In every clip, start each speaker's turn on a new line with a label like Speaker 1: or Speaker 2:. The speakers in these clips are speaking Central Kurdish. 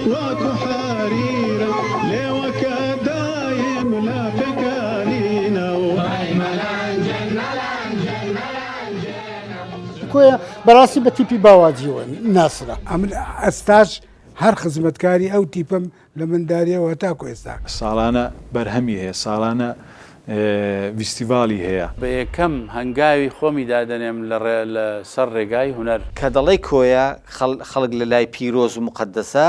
Speaker 1: واكو حريرة ليوكا دايم لا فكالينا
Speaker 2: كويا براسي بتيبي باواجيون ناصرة
Speaker 3: عمل استاج هر خزمتكاري او تيبم لمن داري وتاكو استا
Speaker 4: ساڵانە بەرهەمی هەیە ساڵانە فیستیڤالی هەیە
Speaker 5: بەیەکەم هەنگاوی خۆمی دادەنێم لە سەر ڕێگای هونەر
Speaker 6: کە دەڵێ کۆیە خەڵک لە لای پیرۆز و مقدسە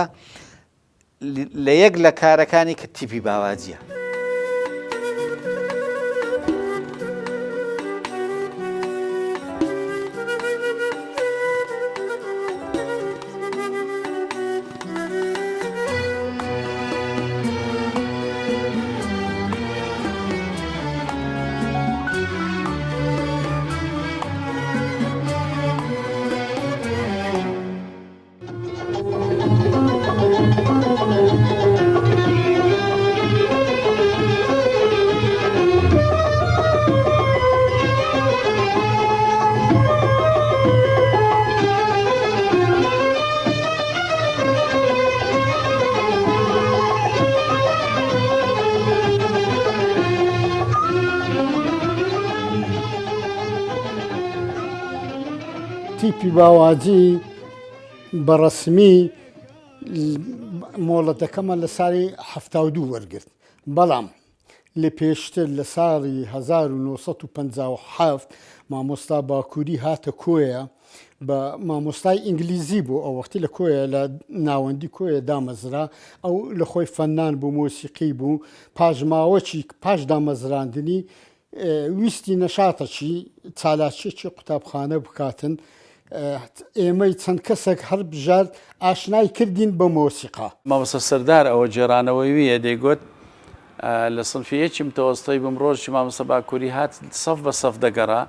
Speaker 6: لە یەک لە کارەکانی کە تیپی باواجیە.
Speaker 2: تیپی باواجی بەڕەسمی مۆڵەتەکەمە لە ساڵی 1970 وەرگرت بەڵام لە پێشتر لە ساڵی 1957 مامۆستا باکووری هاتە کۆیە بە مامۆستای ئینگلیزی بوو ئەو وەختی لە کۆیە لە ناوەندی کۆیە دامەزرا ئەو لە خۆی فەنان بوو مۆسیقی بوو پاژماوەکی پاش دامەزراندنی ویستی نەشاتەکی چالاکیەکی قوتابخانە بکاتن ئێمەی چەند کەسێک هەر بژارد ئاشنای کردین بە مۆسیقا.
Speaker 5: مامۆستا سەردار ئەوە جێرانەوەی ویە دەیگوت لە سنفیەکی متەوەستەی بمڕۆژی مامۆستا باکووری هات سەف بە سەف دەگەڕا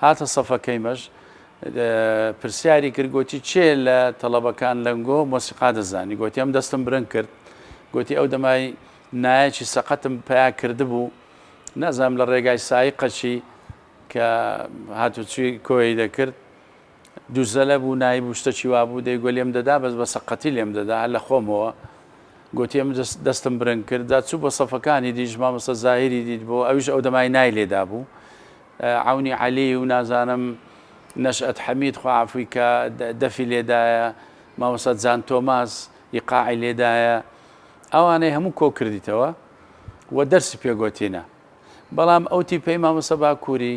Speaker 5: هاتە سەفەکەیمەش پرسیاری کرد گوتی چێ لە تەڵەبەکان لەنگۆ مۆسیقا دەزانی گوتی ئەم دەستم برنگ کرد گوتی ئەو دەمای نایەکی سەقەتم پیا کردبوو نەزانم لە ڕێگای سایقەچی کە هاتوچوی کۆی دەکرد دووزەلە بوو نایب شتەکی وابوو دەیگوە لێم دەدا بەس بە سەقەتی لێم دەدا هەر لە خۆمەوە گوتی ئەم دەستم برنگ کرد دا چوو بە سەفەکانی دیش مامۆستا زاهیری دیت بۆ ئەویش ئەو دەمای نای لێدا بوو عونی عەلی و نازانم نەشئەت حەمید خوا عەفوی کە دەفی لێدایە مامۆستا جان تۆماس ئیقاعی لێدایە ئەوانەی هەموو کۆ کردیتەوە و دەرسی پێگوتینە بەڵام ئەو تیپەی مامۆستا باکووری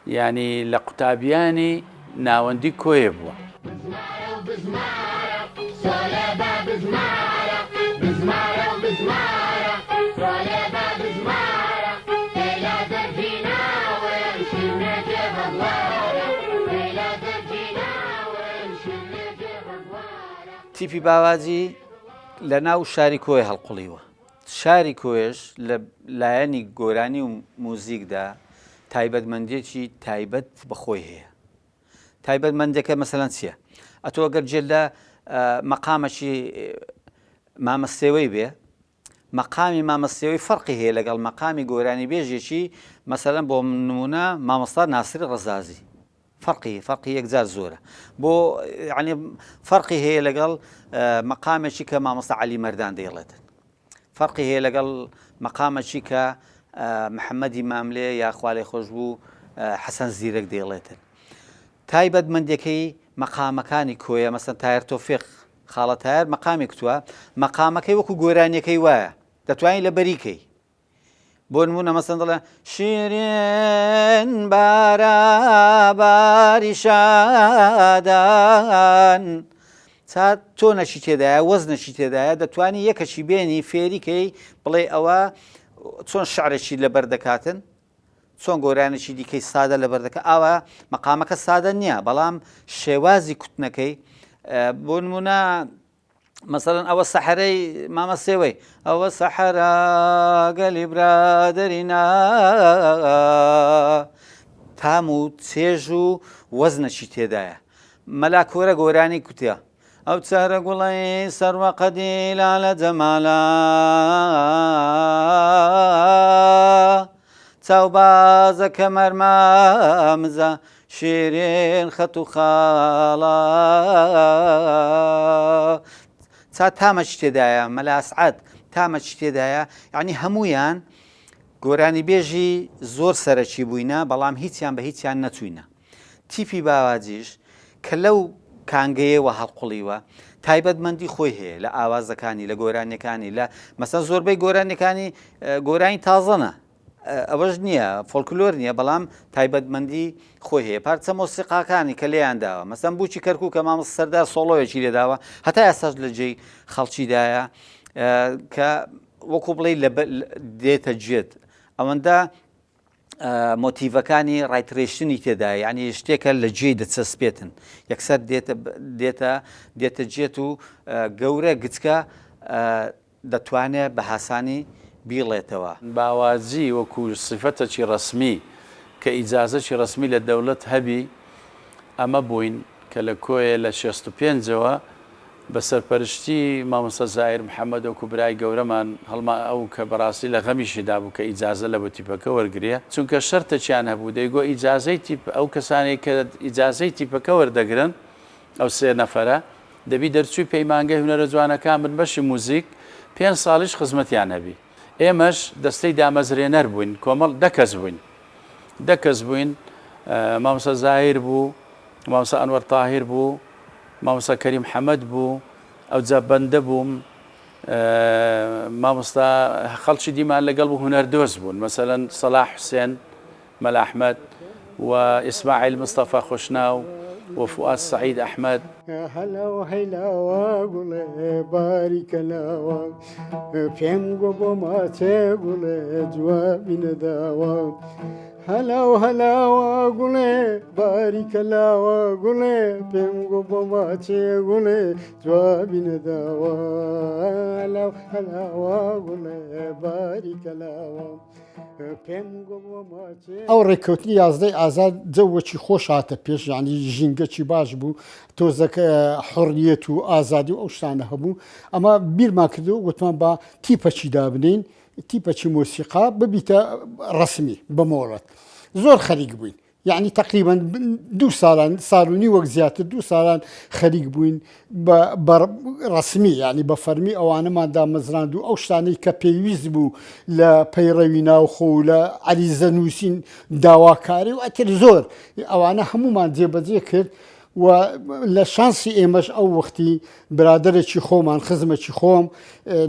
Speaker 5: یعنی لە قوتابیانی ناوەندی کۆیە بووە.
Speaker 6: تیپی باواجی لە ناو شاری کۆی هەڵقوڵیوە. شاری کۆیش لە لایەنی گۆرانی و موزیکدا تایبەتمەندێکی تایبەت بەخۆی هەیە. تایبەتمەندەکە مەسەلەن چییە؟ ئەتۆ ئەگەر جێ لە مەقامەکی مامەستێوەی بێ مەقامی مامەستێوەی فەرقی هەیە لەگەڵ مەقامی گۆرانی بێژێکی مەسەلەن بۆ نمونە مامۆستا ناسری ڕەزازی فەرقی یەکجار زۆرە بۆ یعنی فەرقی هەیە لەگەڵ مەقامێکی کە مامۆستا عەلی مەردان دەیڵێتن فەرقی هەیە لەگەڵ مەقامێکی کە محەممەدی ماملێ یا خوا لێی خۆش بوو حەسەن زیرەک دەیڵێتن تایبەتمەندەکەی مەقامەکانی کۆیە مەسەن تایر تۆفیق خاڵە تایر مەقامی کتووە مەقامەکەی وەکو گۆرانیەکەی وایە دەتوانین لە بەریکەی بۆ نمونە مەسەن دەڵێ شیرین باراباری شادان چات تۆ نەشی تێدایە وەز نەشی تێدایە دەتوانی یەکەشی بێنی فێریکەی بڵێ ئەوە چۆن شعرێکی لەبەر دەکاتن چۆن گۆرانێکی دیکەی سادە لەبەر دەکە ئاوا مەقامەکە سادە نییە بەڵام شێوازی کوتنەکەی بۆ نمونە مەسەڵەن ئەوە سەحەرەی مامەسێوەی ئەوە سەحەرا گەلی برادەرینا تام و چێژ و وەزنەشی تێدایە مەلا کۆرە گۆرانی کوتە ئەو چارە گوڵی سەروە قەدیلا لە جەمالە چاوبازەکە مەرمامزە شیرین خەت و خاڵە تامەچ تێدایە مەلاسعات تامەچ تێدایە یعنی هەمویان گۆرانی بێژی زۆر سەرەکی بووینە بەڵام هیچیان بە هیچیان نەچوینە. تیپی باواجیش کە لەو کانگەیەوە هەڵقوڵیوە تایبەتمەندی خۆی هەیە لە ئاوازەکانی لە گۆرانەکانی لە مەسەن زۆربەی گۆرانەکانی گۆرانی تازەنە ئەوەش نییە فۆلکلۆر نییە بەڵام تایبەتمەندی خۆی هەیە پارچە مۆسیقاکانی کە لێیان داوە مەسەن بوچی کەرکوو کە مامۆستا سەردار سۆڵۆیەکی لێداوە هەتا ئێستاش لە جێی خەڵکیدایە کە وەکو بڵێ دێتە جێت ئەوەندە مۆتیڤەکانی ڕایترێشنی تێدا ینی شتێکە لە جێ دەچەسپێتن یەکسەر دێتە جێت و گەورە گچکە دەتوانێت بە هاسانی بیڵێتەوە.
Speaker 5: باوازی وەکو سفەتەکی ڕسمی کە ئیجازەی ڕسمی لە دەوڵەت هەبی ئەمە بووین کە لە کۆیە لە 65ەوە بە سەرپەرشتی مامۆستا زایر محەممەد و کوبرای گەورەمان هەڵما ئەو کە بەڕاستی لە غەمیشیدا بوو کە ئیجازە لە بۆ تیپەکە وەرگێ چونکە شەرتەچیان هەبوو دەیگۆ ئیجازەی ئەو کەسانی کە ئیجازەی تیپەکە وەردەگرن ئەو سێ نەفەرە دەبی دەرچووی پەیمانگەی هونەرە جوانەکان بن بەشی موزیک 5 ساڵیش خزمەتیان هەبی. ئێمەش دەستەی دامەزرێنەر بووین کۆمەڵ دەکەس بووین مامۆستا زایر بوو مامۆستا ئەنوەر تاهیر بوو مامۆستا کەریم حەمەد بوو ئەو جا بەندە بووم مامۆستا خەڵکی دیمان لەگەڵ بوو هونەردۆز بوون مەسەلەن سەلاح حوسێن مەلا ئەحمەد و ئیسماعیل مستەفا خۆشناو وفؤاد سعید ئەحمەد
Speaker 2: هەلا و هەیلاوە گوڵێ باریکە لاوە پێم گۆ بۆ ماچێ گوڵێ جوابی نەداوە هەلا و هەلاوە گوڵێ باریکە لاوە گوڵێ پێم گۆ بۆ ماچێ گوڵێ جوابی نەداوە هەلا و هەلاوە گوڵێ باریکە لاوە ئەو ڕێککەوتنی یازدەی ئازاد جەوەکی خۆش هاتە پێش ینی ژینگەکی باش بوو تۆزەکە حڕیەت و ئازادی و ئەو شتانە هەبوو ئەمە بیرمان کردو وتمان بە تیپەچی دابنین تیپەچی مۆسیقا ببیتە ڕسمی بەمۆڵەت زۆر خەریک بووین یعنی تقریبا 2 ساڵان ساڵونی وەک زیاتر 2 ساڵان خەریک بووین بە ڕسمی ینی بە فەرمی ئەوانەمان دامەزراند و ئەو شتانەی کە پێویست بوو لە پەیڕەوی ناوخۆ و لە عەریزە نووسین داواکاری و ئەتر زۆر ئەوانە هەمومان جێبەجێ کرد و لە شانسی ئێمەش ئەو وەختی برادەرێکی خۆمان خزمەکی خۆم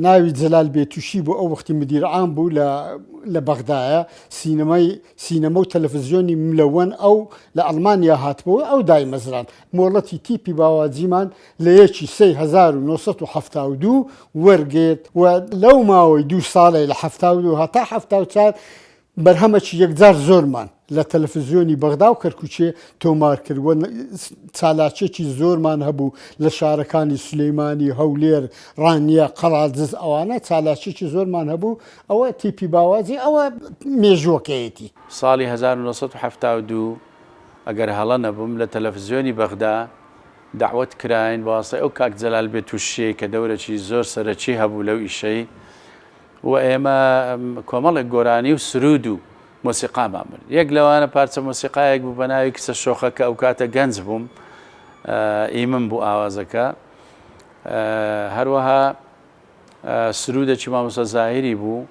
Speaker 2: ناوی جەلال بێتوشی بوو ئەو وەختی مدیرعام بوو لە بەغدایە سینەمە و تەلەڤیزیۆنی ملەوەن ئەو لە ئەڵمانیا هاتبەوە ئەو دایمەزران مۆڵەتی تیپی باواجیمان لە یەکی 1970 وەرگێت و لەو ماوەی 2 ساڵی لە 72 هەتا 74 بەرهەمەکی یەکجار زۆرمان لە تەلەڤیزیۆنی بەغدا و کەرکوچێ تۆمار کردوە چالاکێکی زۆرمان هەبوو لە شارەکانی سولەیمانی هەولێر ڕانیە قەڵاتجز ئەوانە چالاکێکی زۆرمان هەبوو ئەوە تیپی باوازی ئەوە مێژووەکەیەتی
Speaker 5: ساڵی 1972 ئەگەر هەڵە نەبووم لە تەلەڤیزیۆنی بەغدا داوەت کراین بەواسطەی ئەو کاک جەلال بێتوشی کە دەورێکی زۆر سەرەکی هەبوو لەو ئیشەی و ئێمە کۆمەڵێک گۆرانی و سرود و مۆسیقامان بن یەک لەوانە پارچە مۆسیقایەک بوو بە ناوی کچە شۆخەکە ئەو کاتە گەنج بووم ئیمم بوو ئاوازەکە هەروەها سرودێکی مامۆستا زاهیری بوو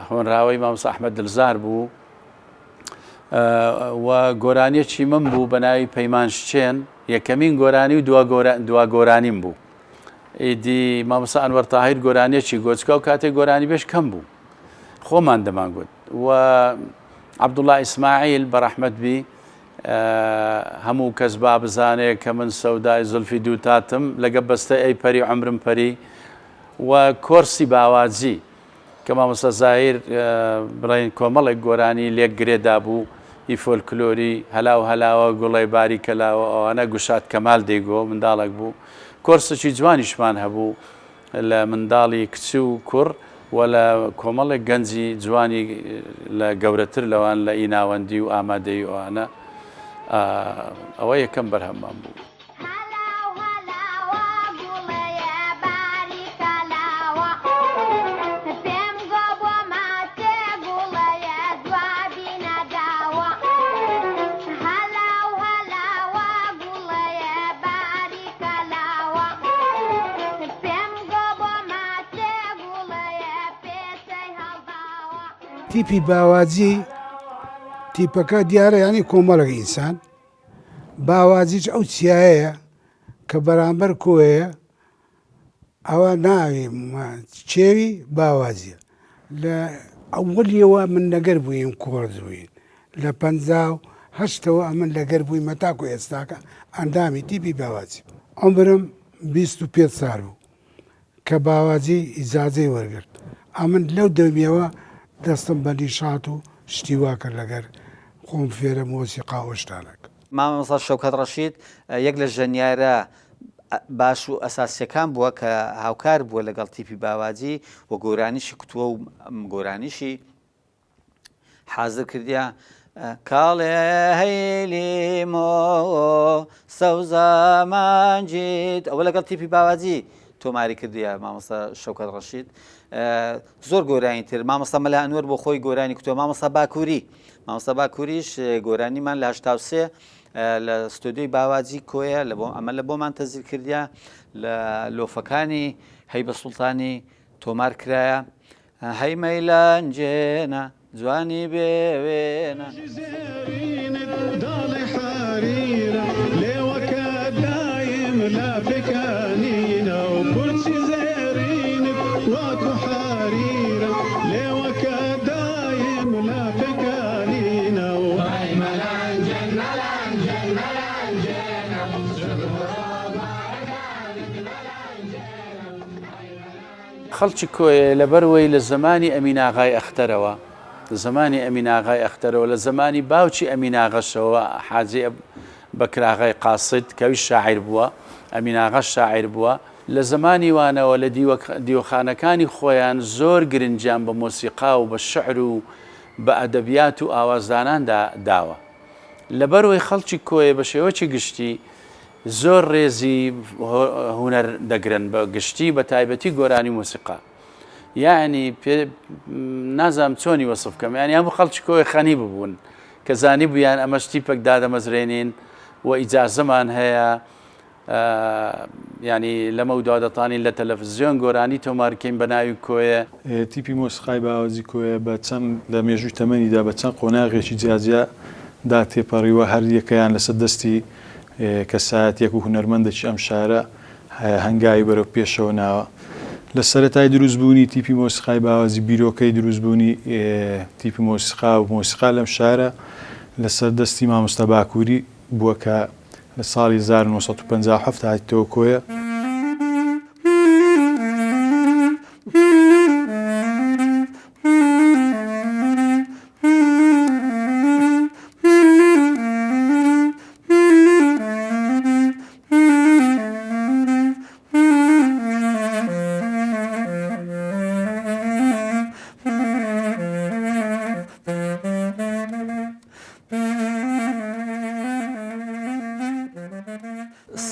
Speaker 5: هۆنراوەی مامۆستا ئەحمەد دڵزار بوو و گۆرانیەکی من بوو بە ناوی پەیمان شچێن یەکەمین گۆرانی و دوا گۆرانیم بوو ئیدی مامۆستا ئەنوەر تاهیر گۆرانیەکی گۆچکە و کاتێک گۆرانی بێش کەم بوو خۆمان دەمانگوت و عەبدوڵڵا ئیسماعیل بەڕەحمەت بی هەموو کەس با بزانێ کە من سەودای زولفی دوو تاتم لەگە بەستەی ئەی پەری عەمرم پەری و کۆرسی باواجی کە مامۆستا زاهیر بڵێن کۆمەڵێک گۆرانی لێک گرێدا بوو ئی فۆلکلۆری هەلاو هەلاوە گوڵی باریکە لاوە ئەوانە گوشاد کەمال دەیگۆ منداڵێک بوو کۆرسێکی جوانیشمان هەبوو لە منداڵی کچ و کوڕ و لە کۆمەڵێک گەنجی جوانی لە گەورەتر لەوان لە ئیناوەندی و ئامادەی ئەوانە ئەوە یەکەم بەرهەممان بوو.
Speaker 7: La
Speaker 3: تیپی باوازی تیپەکە دیارە ینی کۆمەڵێک ئینسان باوازیش ئەو چیایەیە کە بەرامبەر کۆیە ئەوە ناوی چێوی باوازیە لە ئەوەلیەوە من لەگەر بووین کۆرز بووین لە 1950ەوە ئەمن لەگەر بووی مەتاکو ئێستاکە ئەندامی تیپی باوازی عمرم 25 ساڵ بوو کە باوازی ئیجازەی وەرگرت ئەمن لەو دەمیەوە دەستم بە نیشات و شتی وا کرد لەگەر خۆم فێرە مۆسیقا و شتانەکە
Speaker 6: مامۆستا شەوکەت ڕەشید یەک لە ژەنیارە باش و ئەساسیەکان بووە کە هاوکار بووە لەگەڵ تیپی باوازی و گۆرانیشی کوتووە و گۆرانیشی حازر کردیا کاڵێ هەیلیمۆ سەوزەمانجیت ئەوە لەگەڵ تیپی باوازی تۆماری کردیە مامۆستا شەوکەت ڕەشید زۆر گۆرانی تر مامۆستا مەلا ئەنوەر بۆ خۆی گۆرانی کوتووە مامۆستا باکووری مامۆستا باکووریش گۆرانیمان لە 83 لە ستۆدیۆی باوازی کۆیە ئەمە لە بۆمان تەزیر کردیا لە لۆفەکانی هەیبە سوڵتانی تۆمار کرایە هەی مەیلەنجێنە جوانی بێوێنە
Speaker 1: داڵی حريرة لێوەکە دایم لا بکانینە و کورچی زێرینت واکو حريرة لێوەکە دایم لا بکانینە و
Speaker 5: خەڵکی کۆیە لەبەرەوەی لە زمانی ئەمین ئاغای ئەختەرەوە زمانی ئەمین ئاغای ئەختەرەوە لە زمانی باوکی ئەمین ئاغەشەوە حاجی بەکراغای قاسد کەوی شاعیر بووە ئەمین ئاغا شاعیر بووە لە زمانی وانەوە لە دیوەخانەکانی خۆیان زۆر گرنجیان بە مۆسیقا و بە شعر و بە ئەدەبیات و ئاوازداناندا داوە لەبەرەوەی خەڵکی کۆیە بە شێوەی گشتی زۆر ڕێزی هونەر دەگرن بە گشتی بە تایبەتی گۆرانی مۆسیقا یعنی نازام چۆنی وەسف بکەم ینی هەموو خەڵکی کۆی خەنی ببوون کە زانی بوویان ئەمە شتیپێک دادەمەزرێنین و ئیجازەمان هەیە ینی لەمە دادەتانی لە تەلەڤیزیۆن گۆرانی تۆمارکەین بە ناوی کۆیە
Speaker 4: تیپی مۆسیقای باوازی کۆیە بە چەند لە مێژووی تەمەنیدا بە چەند قۆناغێکی جیاجیا دا تێپەڕیوە هەر یەکەیان لەسەر دەستی کەسایەتێک و هونەرمەندێکی ئەم شارە هەنگاوی بەرەو پێشەوە ناوە لە سەرەتای دروستبوونی تیپی مۆسیقای باوازی بیرۆکەی دروستبوونی تیپی مۆسیقا و مۆسیقا لەم شارە لەسەر دەستی مامۆستا باکووری بووە کە لە ساڵی 1957 هاتیتەوە کۆیە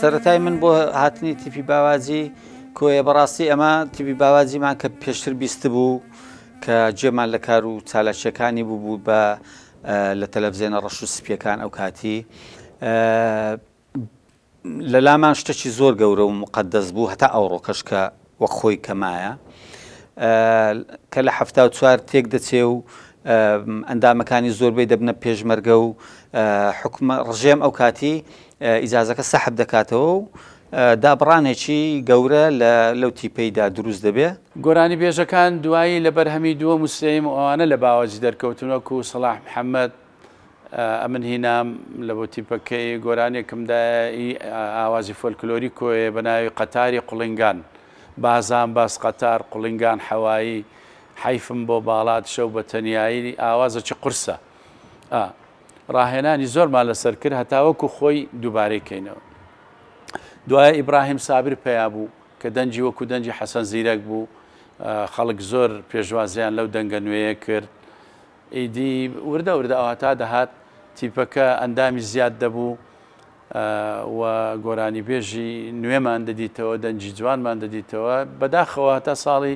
Speaker 6: سەرەتای من بۆ هاتنی تیپی باوازی کۆیە بەڕاستی ئەمە تیپی باوازیمان کە پێشتر بیست بوو کە جێمان لە کار و چالاکیەکانی بوو بە لە تەلەڤیزیۆنە ڕەش و سپیەکان ئەو کاتی لە لامان شتێکی زۆر گەورە و مقەدەس بوو هەتا ئەوڕۆکەش کە وەک خۆی کەمایە کە لە 74 تێک دەچێ و ئەندامەکانی زۆربەی دەبنە پێشمەرگە و ڕژێم ئەو کاتی ئیجازەکە سەحب دەکاتەوە و دابڕانێکی گەورە لەو تیپەیدا دروست دەبێ
Speaker 5: گۆرانی بێژەکان دوایی لە بەرهەمی دووە موسڵیم ئەوانە لە باوازی دەرکەوتنەوەکو و سەلاح محەممەد ئەمن هینام لە بۆ تیپەکەی گۆرانێکمدا ئاوازی فۆلکلۆری کۆیە بە ناوی قەتاری قوڵنگان بازان باس قەتار قوڵنگان حەوایی حیفم بۆ باڵات شەو بە تەنیایی ئاوازەکی قورسە ڕاهێنانی زۆرمان لەسەر کرد هەتاوەکو خۆی دووبارەی کەینەوە دوایە ئیبراهیم سابر پێیا بوو کە دەنجی وەکو دەنجی حەسەن زیرەک بوو خەڵک زۆر پێشوازیان لەو دەنگە نوێیە کرد ئیدی وردە ئەوهاتا دەهات تیپەکە ئەندامی زیاد دەبوو و گۆرانی بێژی نوێمان دەدیتەوە دەنجی جوانمان دەدیتەوە بەداخەوە تا ساڵی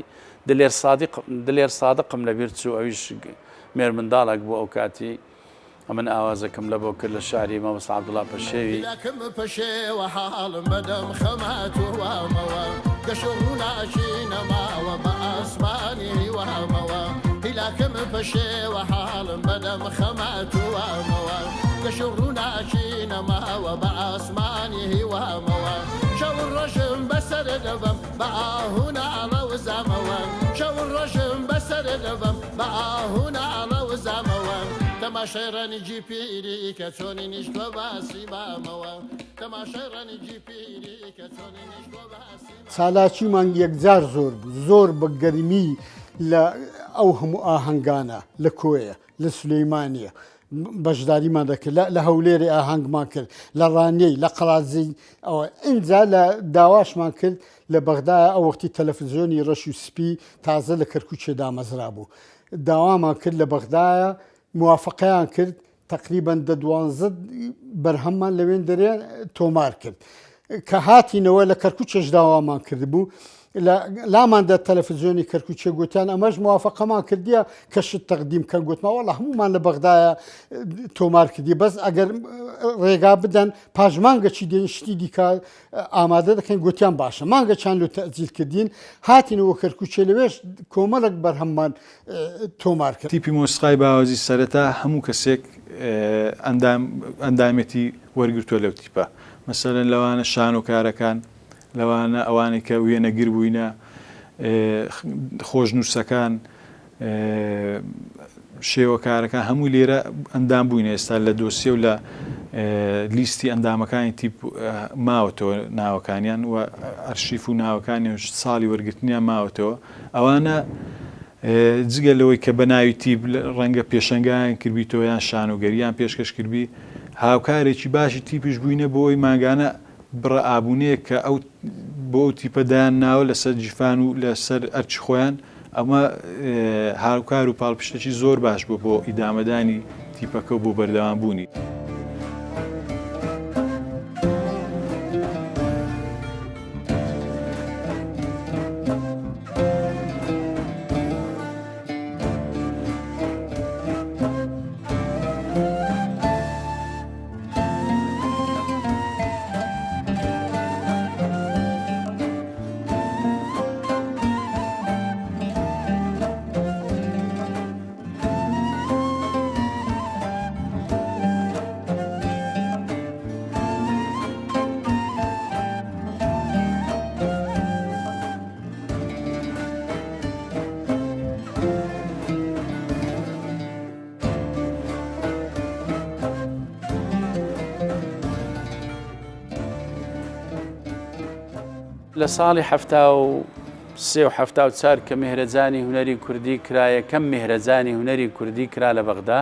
Speaker 5: دلێر سادقم لەبیر چوو ئەویش مێر منداڵێک بوو ئەو کاتی ئەمن ئاوازەکەم لە بۆ کرد لە شاری مامۆستا عەبدوڵڵا پەشێوی
Speaker 7: لكم بشي وحال مدام خمات واموا قشرنا شينا ما وبأسماني واموا لكم بشي وحال مدام خمات واموا قشرنا شينا ما وبأسماني واموا شو الرجم بسر دبم هنا على وزاموا شو الرجم بسر دبم هنا على وزاموا تماشيراني جي بيري كتوني نشكو باسي ماموا تماشيراني جي بيري كتوني نشكو باسي
Speaker 2: سالاچیمان یەکجار زۆر بوو زۆر بە گەرمی لە ئەو هەموو ئاهەنگانە لە کۆیە لە سولەیمانیە بەشداریمان دەکرد لە هەولێری ئاهەنگمان کرد لە ڕانیەی لە قەڵازی ئەوە ئینجا لە داواشمان کرد لە بەغدایە ئەو وەختی تەلەڤیزیۆنی ڕەش و سپی تازە لە کەرکووکێ دامەزرا بوو داوامان کرد لە بەغدایە موافقەیان کرد تقریبا 12 بەرهەممان لەوێن دەرێن تۆمار کرد کە هاتینەوە لە کەرکووکێش داوامان کرد بوو لاماندا تەلەڤیزیۆنی کەرکووکێ گوتیان ئەمەش موافقەمان کردیە کەشت تەقدیم کە گوتما وەڵا هەمومان لە بەغدایە تۆمار کردی بەس ئەگەر ڕێگا بدەن پاژمانگەچی دێن شتی دیکە ئامادە دەکەین گوتیان باشە مانگەچان لە تەجیل کردین هاتینەوە کەرکووکێ لەوێش کۆمەڵک بەرهەممان تۆمار کرد
Speaker 4: تیپی مۆسیقای باوازی سەرەتا هەموو کەسێک ئەندامێتی وەرگرتووە لەو تیپە مەسەلەن لەوانە شانۆکارەکان لەوانە ئەوانەی کە وێنەگیر بووینە خۆشنووسەکان شێوەکارەکان هەموو لێرە ئەندام بووینە ئێستا لە دۆسیە و لە لیستی ئەندامەکانی تیپ ماوەتەوە ناوەکانیان و ئەرشیف و ناوەکانی ساڵی وەرگرتنیان ماوەتەوە ئەوانە جگە لەوەی کە بە ناوی تیپ ڕەنگە پێشەنگیان کردبییتەوە یان شانۆگەریان پێشکەش کردبی هاوکارێکی باشی تیپیش بووینە بۆ ئەوی ماگانە بڕە ئابوونەیە کە ئەو بۆ ئەو تیپەدایان ناوە لەسەر جیفان و لەسەر ئەرچ خۆیان ئەمە هاوکار و پاڵپشتێکی زۆر باش بوو بۆ ئیدامەدانی تیپەکە و بۆ بەردەوام بوونی.
Speaker 5: لە ساڵی 1970 کە میهرەجانی هونەری کوردی کرایە کەم میهرەجانی هونەری کوردی کرا لە بەغدا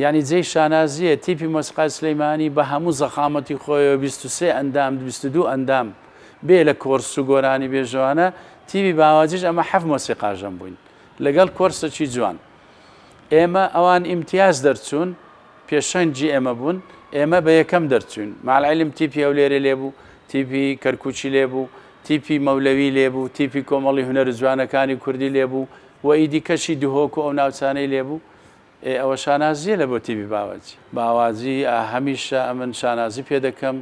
Speaker 5: یعنی جێی شانازیە تیپی مۆسیقای سلەیمانی بە هەموو زەخامەتی خۆیەوە 23 ئەندام 22 ئەندام بێ لە کۆرس و گۆرانی بێژەوانە تیپی باواجیش ئەمە 7 مۆسیقاژەم بووین لەگەڵ کۆرسێکی جوان ئێمە ئەوان ئیمتیاز دەرچوون پێشەنجی ئێمە بوون ئێمە بە یەکەم دەرچوون ماڵعیلم تیپی ئەو لێرە لێبوو تیپی کەرکوچی لێبوو تیپی مەولەوی لێبوو تیپی کۆمەڵی هونەر جوانەکانی کوردی لێبوو و ئیدی کەشی دهۆک و ئەو ناوچانەی لێبوو ئەوە شانازیە لە بۆ تیپی باوازی هەمیشە ئەمن شانازی پێ دەکەم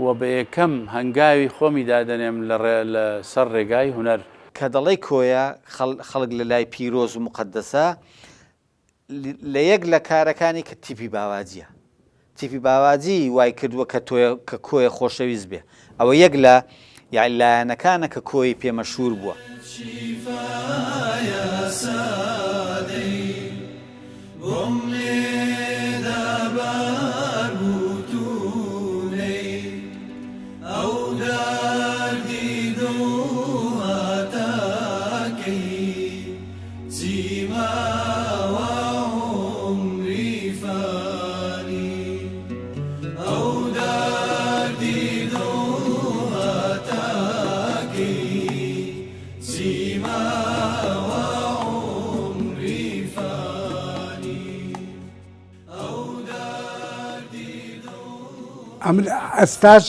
Speaker 5: و بە یەکەم هەنگاوی خۆمی دادەنێم لە سەر ڕێگای هونەر
Speaker 6: کە دەڵی کۆیە خەڵک لە لای پیرۆز و مقدسە لە یەک لە کارەکانی کە تیپی باواجیە تیپی باواجی وای کردووە کە کۆیە خۆشەویست بێ ئەوە یەک لە لایەنەکانە کە کۆی پێمەشهور بووە
Speaker 3: ئەمن ئەستاش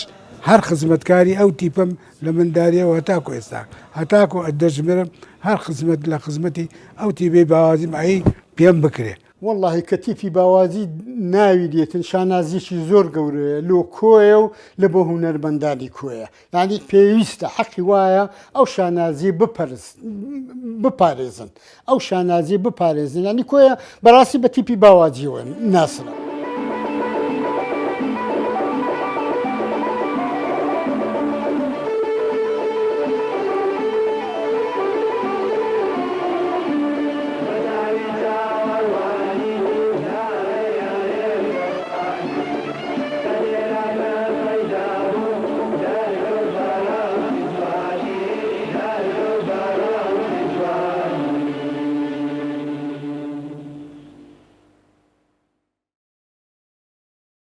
Speaker 3: هەر خزمەتکاری ئەو تیپم لە منداریەوە هەتاکو ئێستا هەتاکو دەژمێرم هەر خزمەت لە خزمەتی ئەو تیپەی باوازیم ئەی پێم بکرێ
Speaker 2: والله کە تیپی باوازی ناوی دێتن شانازیشی زۆر گەورەیە لۆ کۆیە و لە بۆ هونەرمەندانی کۆیە یعنی پێویستە حەقی وایە ئەو شانازی بپارێزن ئەو شانازی بپارێزن ینی کۆیە بەڕاستی بە تیپی باوازیەوە ناسرە.